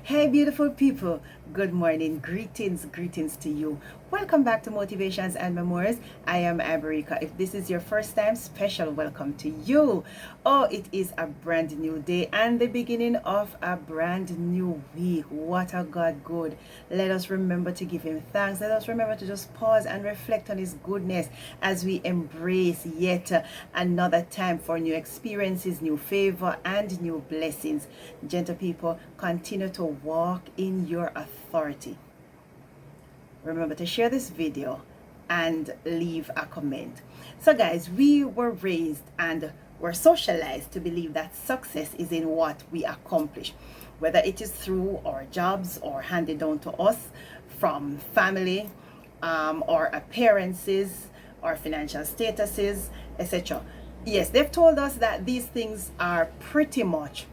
Hey, beautiful people. Good morning. Greetings to you. Welcome back to Motivations and Memoirs. I am Aberika. If this is your first time, special welcome to you. Oh, it is a brand new day and the beginning of a brand new week. What a God good. Let us remember to give Him thanks. Let us remember to just pause and reflect on His goodness as we embrace yet another time for new experiences, new favor, and new blessings. Gentle people, continue to walk in your authority. Remember to share this video and leave a comment. So guys, we were raised and were socialized to believe that success is in what we accomplish, whether it is through our jobs or handed down to us from family, or appearances or financial statuses, etc. Yes, they've told us that these things are pretty much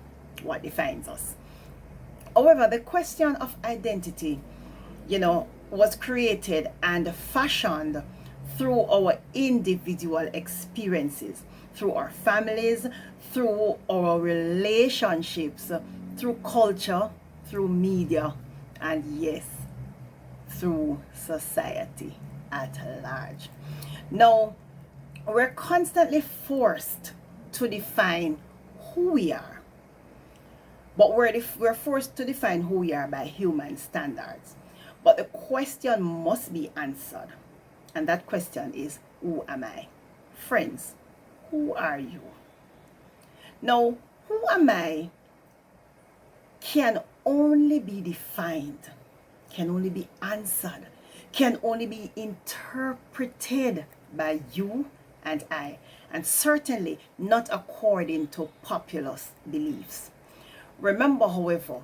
what defines us. However, the question of identity, was created and fashioned through our individual experiences, through our families, through our relationships, through culture, through media, and yes, through society at large. Now, we're constantly forced to define who we are, but we're forced to define who we are by human standards. But the question must be answered. And that question is, who am I? Friends, who are you? Now, who am I can only be defined, can only be answered, can only be interpreted by you and I, and certainly not according to populous beliefs. Remember, however,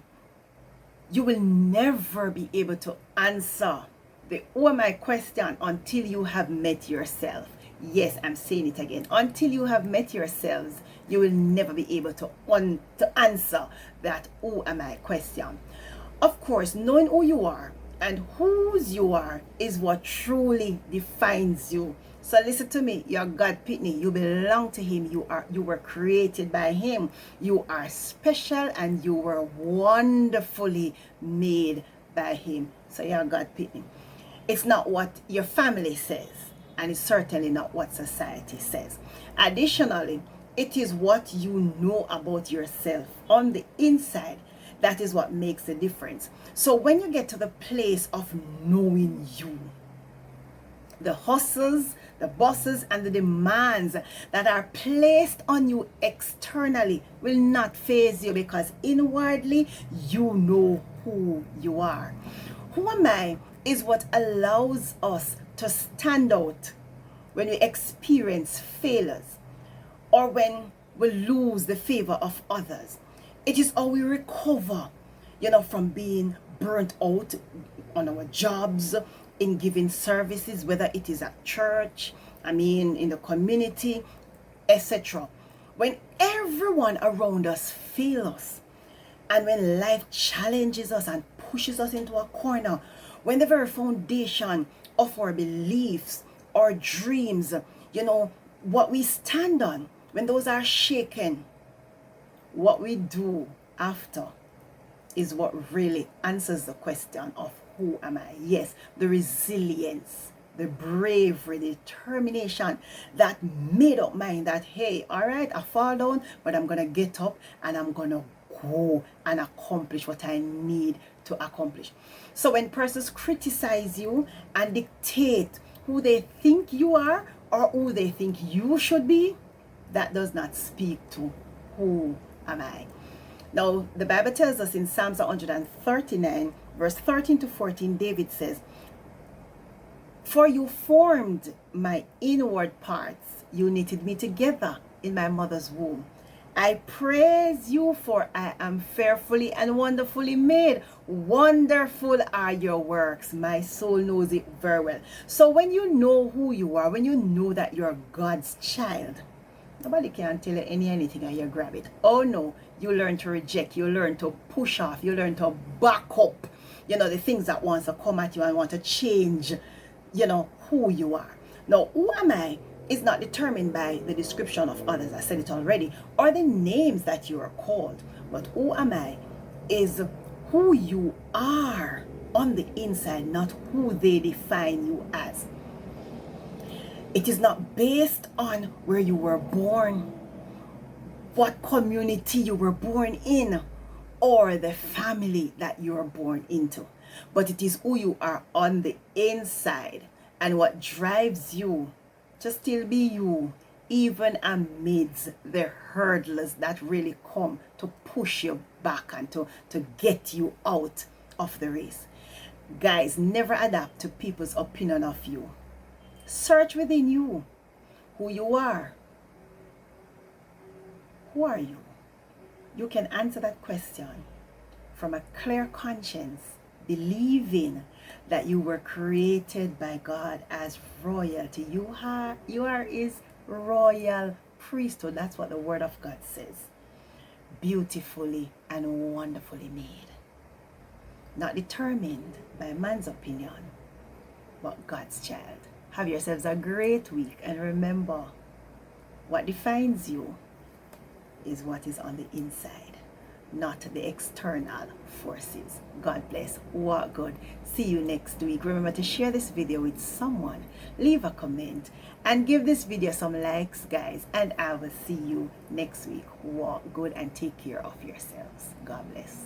you will never be able to answer the who am I question until you have met yourself. Yes, I'm saying it again. Until you have met yourselves, you will never be able to answer that who am I question. Of course, knowing who you are and whose you are is what truly defines you. So listen to me, you're God Pitney. You belong to Him. You were created by Him. You are special and you were wonderfully made by Him. So you're God Pitney. It's not what your family says, and it's certainly not what society says. Additionally, it is what you know about yourself on the inside. That is what makes the difference. So when you get to the place of knowing you, the hustles, the bosses, and the demands that are placed on you externally will not faze you, because inwardly you know who you are. Who am I is what allows us to stand out when we experience failures or when we lose the favor of others. It is how we recover, from being burnt out on our jobs, in giving services, whether it is at church, in the community, etc. When everyone around us fails us, and when life challenges us and pushes us into a corner, when the very foundation of our beliefs, our dreams, what we stand on, when those are shaken, what we do after is what really answers the question of who am I? Yes, the resilience, the bravery, the determination, that made up mind that, hey, all right, I fall down, but I'm going to get up and I'm going to go and accomplish what I need to accomplish. So when persons criticize you and dictate who they think you are or who they think you should be, that does not speak to who am I. Now, the Bible tells us in Psalms 139, verse 13 to 14, David says, "For you formed my inward parts, you knitted me together in my mother's womb. I praise you, for I am fearfully and wonderfully made. Wonderful are your works. My soul knows it very well." So when you know who you are, when you know that you're God's child, nobody can tell you anything and you grab it. Oh no, you learn to reject, you learn to push off, you learn to back up, the things that want to come at you and want to change, who you are. Now, who am I is not determined by the description of others, I said it already, or the names that you are called. But who am I is who you are on the inside, not who they define you as. It is not based on where you were born, what community you were born in, or the family that you were born into, but it is who you are on the inside and what drives you to still be you, even amidst the hurdles that really come to push you back and to get you out of the race. Guys, never adapt to people's opinion of you. Search within you who you are. Who are you? You can answer that question from a clear conscience, believing that you were created by God as royalty. You are His royal priesthood. That's what the Word of God says. Beautifully and wonderfully made. Not determined by man's opinion, but God's child. Have yourselves a great week, and remember, what defines you is what is on the inside, not the external forces. God bless. Walk good. See you next week. Remember to share this video with someone, leave a comment, and give this video some likes, guys, and I will see you next week. Walk good and take care of yourselves. God bless.